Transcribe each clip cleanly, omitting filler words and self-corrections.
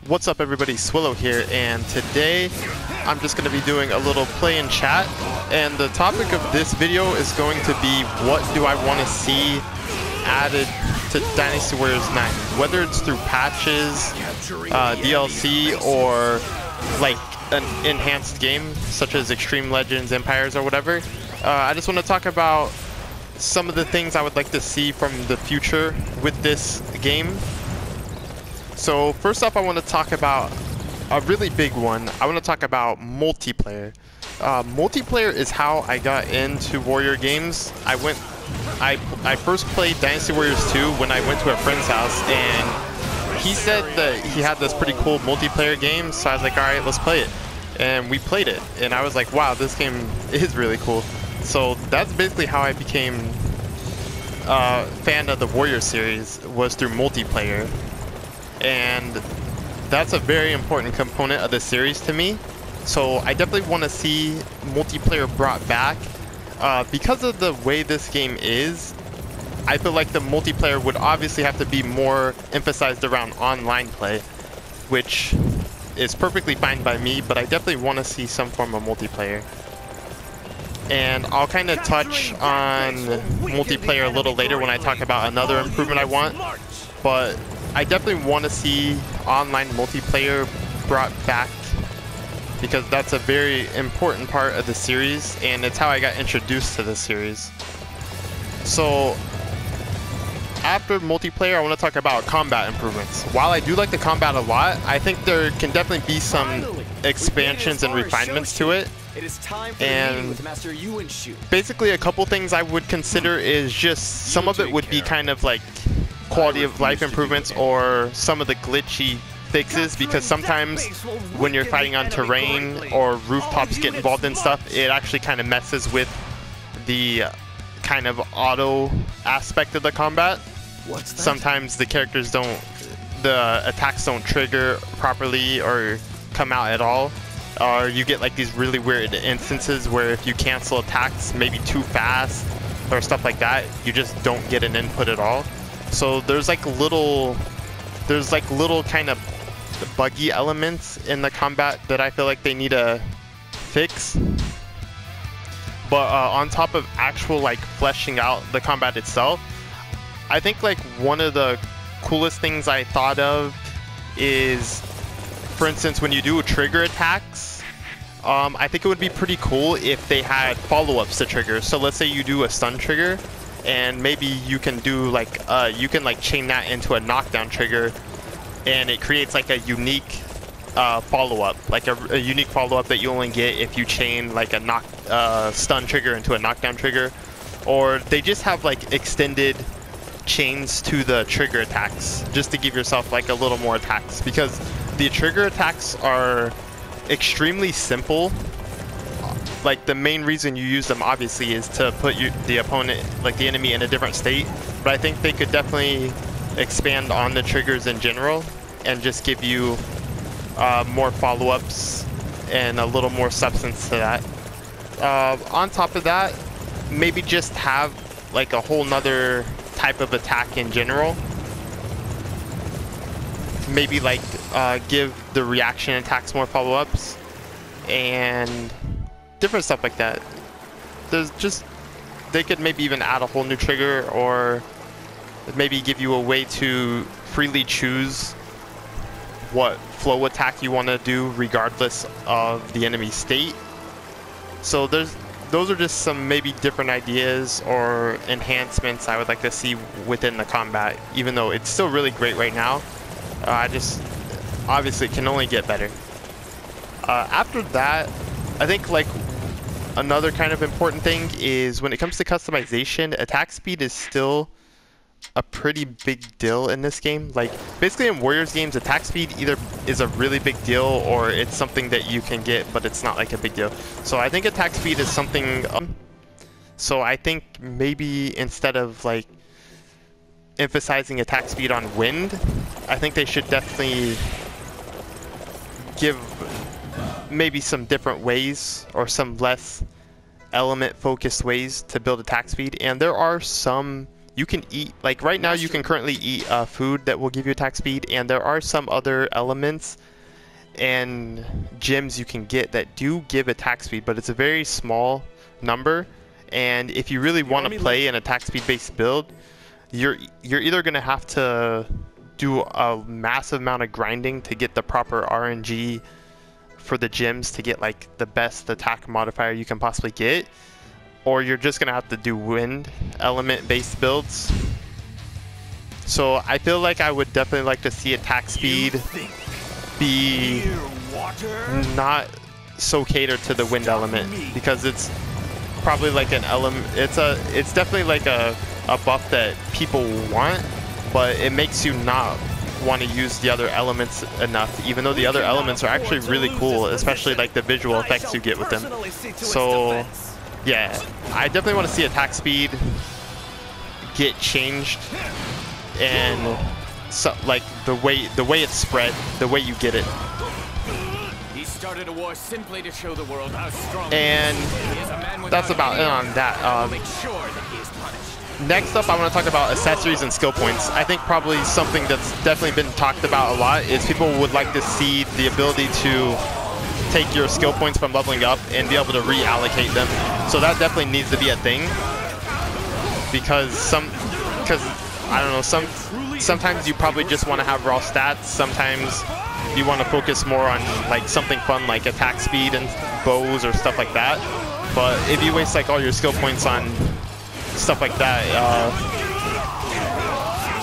What's up everybody, Swillo here, and today I'm just going to be doing a little play in chat, and the topic of this video is going to be what do I want to see added to Dynasty Warriors 9, whether it's through patches, DLC, or like an enhanced game such as Extreme Legends, Empires, or whatever. I just want to talk about some of the things I would like to see from the future with this game. So first off, I want to talk about a really big one. I want to talk about multiplayer. Multiplayer is how I got into Warrior games. I first played Dynasty Warriors 2 when I went to a friend's house, and he said that he had this pretty cool multiplayer game, so I was like, alright, let's play it. And we played it, and I was like, wow, this game is really cool. So that's basically how I became a fan of the Warrior series, was through multiplayer. And that's a very important component of the series to me. So I definitely want to see multiplayer brought back. Because of the way this game is, I feel like the multiplayer would obviously have to be more emphasized around online play, which is perfectly fine by me, but I definitely want to see some form of multiplayer. And I'll kind of touch on multiplayer a little later when I talk about another improvement I want, but I definitely want to see online multiplayer brought back because that's a very important part of the series, and it's how I got introduced to the series. So after multiplayer, I want to talk about combat improvements. While I do like the combat a lot, I think there can definitely be some expansions and refinements to it. And basically a couple things I would consider is just some of it would be kind of like quality of life improvements or some of the glitchy fixes, because sometimes when you're fighting on terrain or rooftops get involved in stuff, it actually kind of messes with the kind of auto aspect of the combat. Sometimes the characters the attacks don't trigger properly or come out at all, or you get like these really weird instances where if you cancel attacks maybe too fast or stuff like that, you just don't get an input at all. So there's like little kind of buggy elements in the combat that I feel like they need to fix. But on top of actual like fleshing out the combat itself, I think like one of the coolest things I thought of is, for instance, when you do trigger attacks, I think it would be pretty cool if they had follow-ups to triggers. So let's say you do a stun trigger, and maybe you can do like you can like chain that into a knockdown trigger, and it creates like a unique follow-up, like a unique follow-up that you only get if you chain like a stun trigger into a knockdown trigger. Or they just have like extended chains to the trigger attacks just to give yourself like a little more attacks, because the trigger attacks are extremely simple. Like the main reason you use them obviously is to put the opponent, like the enemy, in a different state, but I think they could definitely expand on the triggers in general and just give you more follow-ups and a little more substance to that. On top of that, maybe just have like a whole nother type of attack in general. Maybe like give the reaction attacks more follow-ups and different stuff like that. They could maybe even add a whole new trigger, or maybe give you a way to freely choose what flow attack you want to do regardless of the enemy state. So those are just some maybe different ideas or enhancements I would like to see within the combat, even though it's still really great right now. I just obviously can only get better. After that, I think like another kind of important thing is when it comes to customization, attack speed is still a pretty big deal in this game. Like basically in Warriors games, attack speed either is a really big deal or it's something that you can get but it's not like a big deal. So I think attack speed is something so I think maybe instead of like emphasizing attack speed on wind, I think they should definitely give maybe some different ways or some less element focused ways to build attack speed. And there are some you can eat, like right now you can currently eat food that will give you attack speed, and there are some other elements and gems you can get that do give attack speed, but it's a very small number. And if you really want to play an attack speed based build, you're either going to have to do a massive amount of grinding to get the proper RNG for the gems to get like the best attack modifier you can possibly get, or you're just going to have to do wind element based builds. So I feel like I would definitely like to see attack speed be not so catered to the wind element, because it's probably like an element, it's definitely like a buff that people want, but it makes you not want to use the other elements enough, even though the other elements are actually really cool, especially like the visual effects you get with them. So yeah, I definitely want to see attack speed get changed, and so like the way it's spread, the way you get it. He started a war simply to show the world how strong. And that's about it on that. Next up, I want to talk about accessories and skill points. I think probably something that's definitely been talked about a lot is people would like to see the ability to take your skill points from leveling up and be able to reallocate them. So that definitely needs to be a thing, because I don't know, sometimes you probably just want to have raw stats. Sometimes you want to focus more on like something fun like attack speed and bows or stuff like that. But if you waste like all your skill points on stuff like that,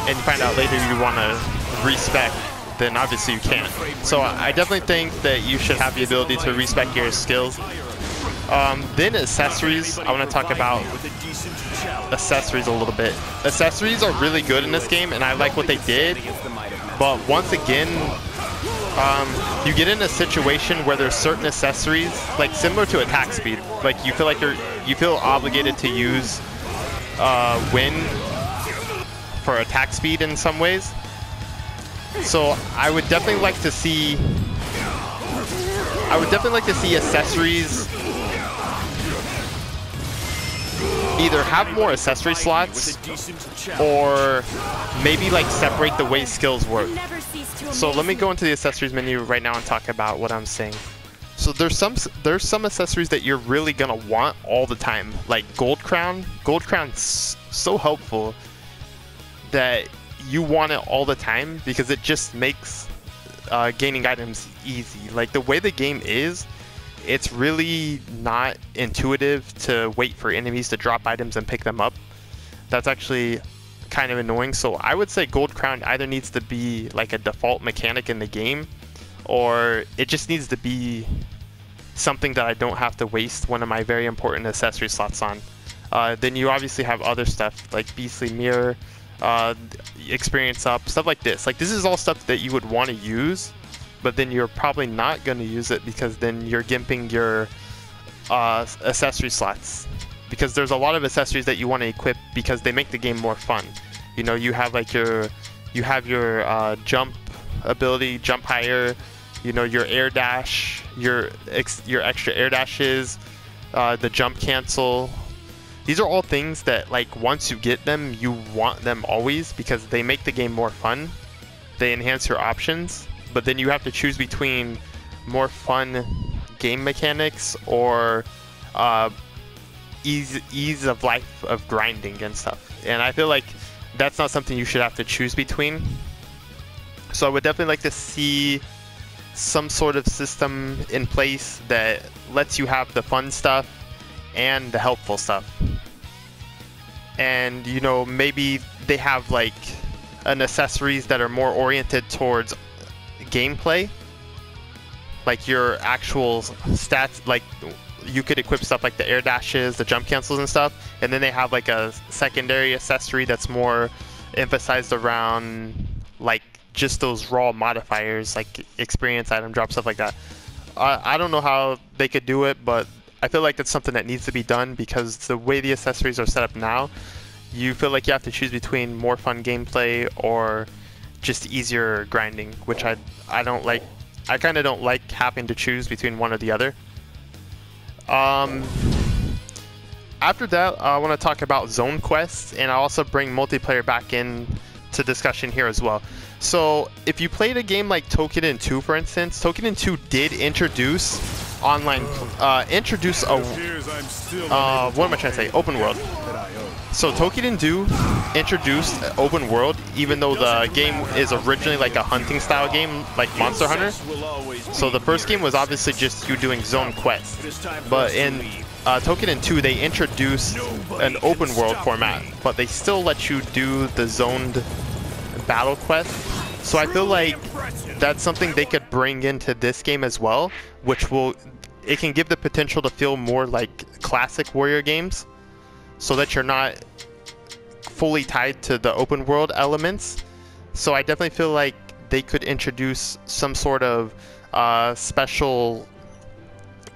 and you find out later you want to respec, then obviously you can't. So I definitely think that you should have the ability to respec your skills. Then accessories, I want to talk about accessories a little bit. Accessories are really good in this game, and I like what they did. But once again, you get in a situation where there's certain accessories, like similar to attack speed, like you feel obligated to use wind for attack speed in some ways. So I would definitely like to see accessories either have more accessory slots, or maybe like separate the way skills work. So let me go into the accessories menu right now and talk about what I'm saying. So there's some accessories that you're really gonna want all the time, like Gold Crown. Gold Crown's so helpful that you want it all the time, because it just makes gaining items easy. Like the way the game is, it's really not intuitive to wait for enemies to drop items and pick them up. That's actually kind of annoying. So I would say Gold Crown either needs to be like a default mechanic in the game, or it just needs to be something that I don't have to waste one of my very important accessory slots on. Then you obviously have other stuff like Beastly Mirror, Experience Up, stuff like this. Like this is all stuff that you would want to use, but then you're probably not going to use it, because then you're gimping your accessory slots. Because there's a lot of accessories that you want to equip because they make the game more fun. You know, you have like your jump ability, jump higher, you know, your air dash, your extra air dashes, the jump cancel. These are all things that like once you get them, you want them always, because they make the game more fun. They enhance your options, but then you have to choose between more fun game mechanics or ease of life of grinding and stuff. And I feel like that's not something you should have to choose between. So I would definitely like to see some sort of system in place that lets you have the fun stuff and the helpful stuff. And you know, maybe they have like an accessories that are more oriented towards gameplay, like your actual stats. Like you could equip stuff like the air dashes, the jump cancels and stuff, and then they have like a secondary accessory that's more emphasized around like just those raw modifiers, like experience item drop, stuff like that. I don't know how they could do it, but I feel like that's something that needs to be done, because the way the accessories are set up now, you feel like you have to choose between more fun gameplay or just easier grinding, which I don't like. I kind of don't like having to choose between one or the other. I after that, I want to talk about zone quests, and I'll also bring multiplayer back in to discussion here as well. So if you played a game like Toukiden 2, for instance, Toukiden 2 did introduce online, what am I trying to say? Open world. So Toukiden 2 introduced open world, even though the game is originally like a hunting style game, like Monster Hunter. So the first game was obviously just you doing zone quests, but in Toukiden 2 they introduced an open world format, but they still let you do the zoned battle quest. So I feel like that's something they could bring into this game as well, which it can give the potential to feel more like classic warrior games, so that you're not fully tied to the open world elements. So I definitely feel like they could introduce some sort of special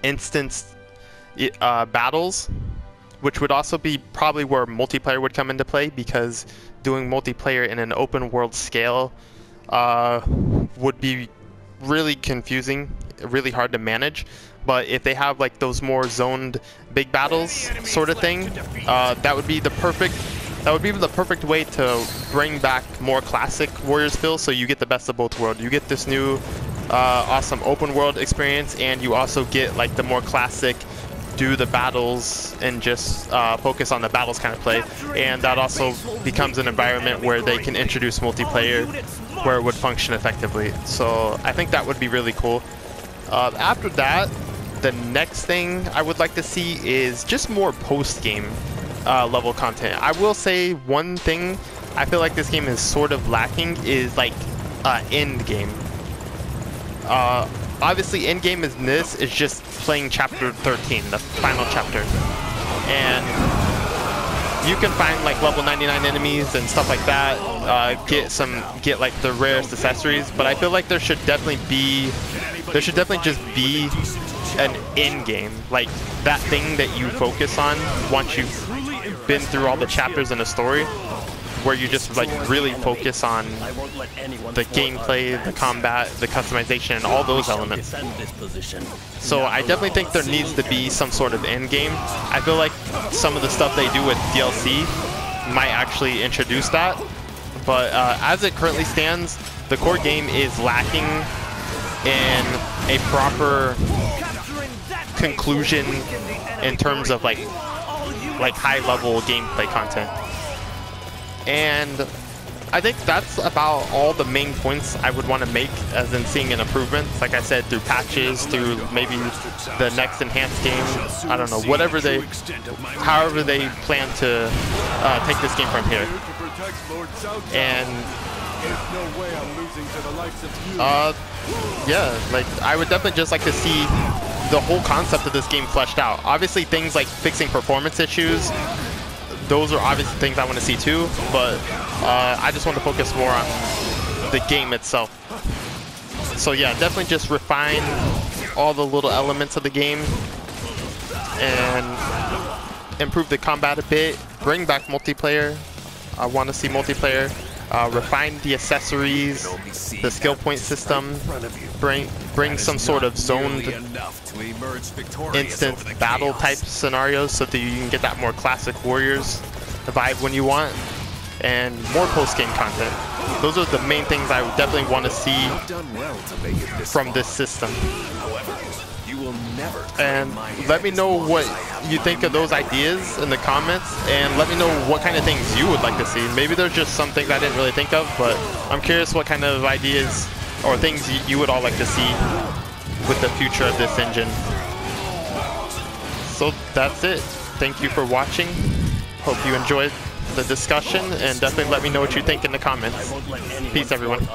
instance battles, which would also be probably where multiplayer would come into play, because doing multiplayer in an open world scale would be really confusing, really hard to manage. But if they have like those more zoned big battles sort of thing, that would be the perfect way to bring back more classic Warriors feel, so you get the best of both worlds. You get this new awesome open world experience, and you also get like the more classic do the battles and just focus on the battles kind of play. And that also becomes an environment where they can introduce multiplayer where it would function effectively. So I think that would be really cool. After that, the next thing I would like to see is just more post-game level content. I will say one thing I feel like this game is sort of lacking is like end game. Obviously end game in this is just playing chapter 13, the final chapter, and you can find like level 99 enemies and stuff like that, get like the rarest accessories, but I feel like there should definitely just be an end game, like that thing that you focus on once you've been through all the chapters in a story, where you just like really focus on the gameplay, the combat, the customization, and all those elements. So I definitely think there needs to be some sort of end game. I feel like some of the stuff they do with DLC might actually introduce that, but as it currently stands, the core game is lacking in a proper conclusion in terms of like high-level gameplay content. And I think that's about all the main points I would want to make, as in seeing an improvement. Like I said, through patches, through maybe the next enhanced game. I don't know, however they plan to take this game from here. And yeah, like I would definitely just like to see the whole concept of this game fleshed out. Obviously, things like fixing performance issues, those are obviously things I want to see too, but I just want to focus more on the game itself. So yeah, definitely just refine all the little elements of the game and improve the combat a bit, bring back multiplayer. I want to see multiplayer, refine the accessories, the skill point system, bring some sort of zoned instant battle type scenarios so that you can get that more classic Warriors vibe when you want, and more post-game content. Those are the main things I would definitely want to see from this system. And let me know what you think of those ideas in the comments, and let me know what kind of things you would like to see. Maybe there's just some things I didn't really think of, but I'm curious what kind of ideas or things you would all like to see with the future of this engine. So that's it. Thank you for watching. Hope you enjoyed the discussion, and definitely let me know what you think in the comments. Peace, everyone.